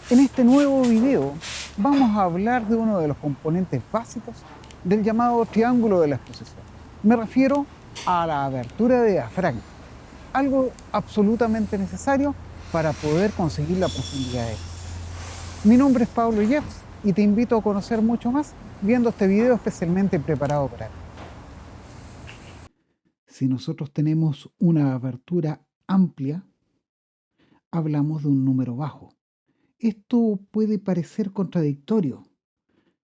En este nuevo video vamos a hablar de uno de los componentes básicos del llamado triángulo de la exposición. Me refiero a la abertura de diafragma, algo absolutamente necesario para poder conseguir la profundidad de campo. Mi nombre es Pablo Jeffs y te invito a conocer mucho más viendo este video especialmente preparado para ti. Si nosotros tenemos una abertura amplia, hablamos de un número bajo. Esto puede parecer contradictorio,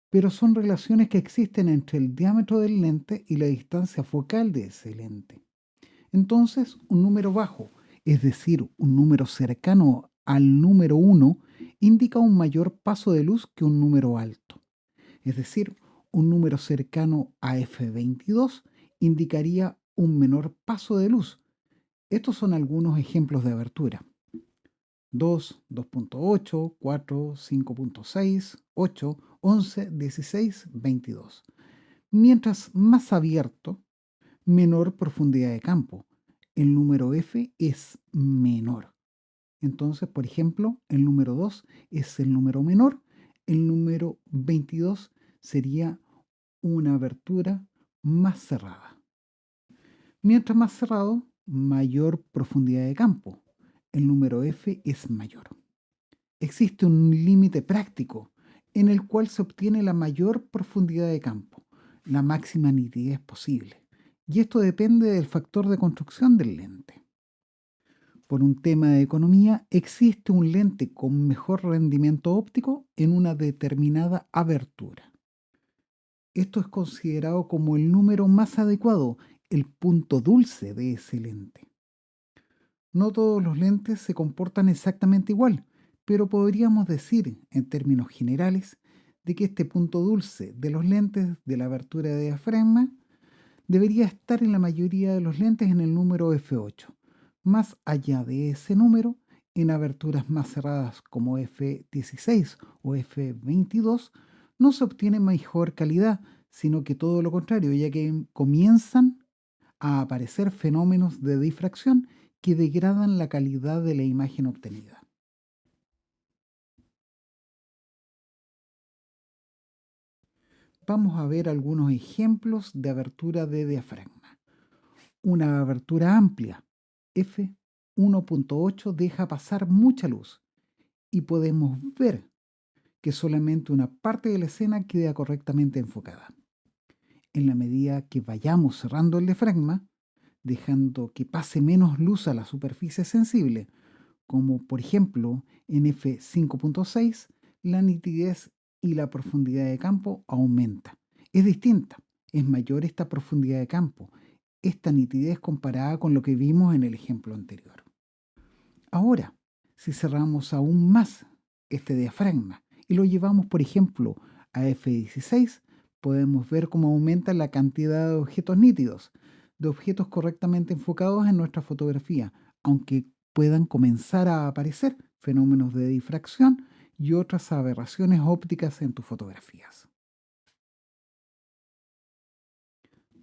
pero son relaciones que existen entre el diámetro del lente y la distancia focal de ese lente. Entonces, un número bajo, es decir, un número cercano al número 1, indica un mayor paso de luz que un número alto. Es decir, un número cercano a F22 indicaría un menor paso de luz. Estos son algunos ejemplos de abertura. 2, 2.8, 4, 5.6, 8, 11, 16, 22. Mientras más abierto, menor profundidad de campo. El número F es menor. Entonces, por ejemplo, el número 2 es el número menor. El número 22 sería una abertura más cerrada. Mientras más cerrado, mayor profundidad de campo. El número F es mayor. Existe un límite práctico en el cual se obtiene la mayor profundidad de campo, la máxima nitidez posible. Y esto depende del factor de construcción del lente. Por un tema de economía, existe un lente con mejor rendimiento óptico en una determinada abertura. Esto es considerado como el número más adecuado, el punto dulce de ese lente. No todos los lentes se comportan exactamente igual, pero podríamos decir, en términos generales, de que este punto dulce de los lentes de la abertura de diafragma debería estar en la mayoría de los lentes en el número F8. Más allá de ese número, en aberturas más cerradas como F16 o F22, no se obtiene mejor calidad, sino que todo lo contrario, ya que comienzan a aparecer fenómenos de difracción que degradan la calidad de la imagen obtenida. Vamos a ver algunos ejemplos de abertura de diafragma. Una abertura amplia, f1.8, deja pasar mucha luz y podemos ver que solamente una parte de la escena queda correctamente enfocada. En la medida que vayamos cerrando el diafragma, dejando que pase menos luz a la superficie sensible, como por ejemplo en f5.6, la nitidez y la profundidad de campo aumenta. Es distinta, es mayor esta profundidad de campo, esta nitidez comparada con lo que vimos en el ejemplo anterior. Ahora, si cerramos aún más este diafragma y lo llevamos, por ejemplo, a f16, podemos ver cómo aumenta la cantidad de objetos nítidos, de objetos correctamente enfocados en nuestra fotografía, aunque puedan comenzar a aparecer fenómenos de difracción y otras aberraciones ópticas en tus fotografías.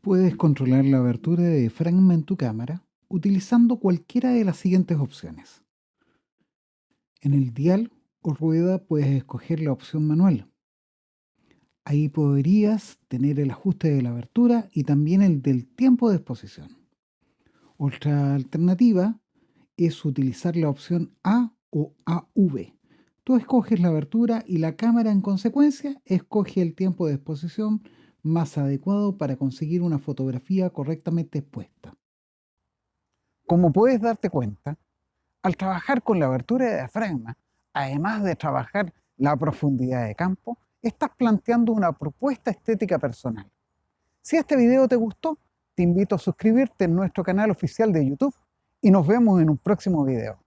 Puedes controlar la abertura de diafragma en tu cámara utilizando cualquiera de las siguientes opciones. En el dial o rueda puedes escoger la opción manual. Ahí podrías tener el ajuste de la abertura y también el del tiempo de exposición. Otra alternativa es utilizar la opción A o AV. Tú escoges la abertura y la cámara en consecuencia escoge el tiempo de exposición más adecuado para conseguir una fotografía correctamente expuesta. Como puedes darte cuenta, al trabajar con la abertura de diafragma, además de trabajar la profundidad de campo, estás planteando una propuesta estética personal. Si este video te gustó, te invito a suscribirte en nuestro canal oficial de YouTube y nos vemos en un próximo video.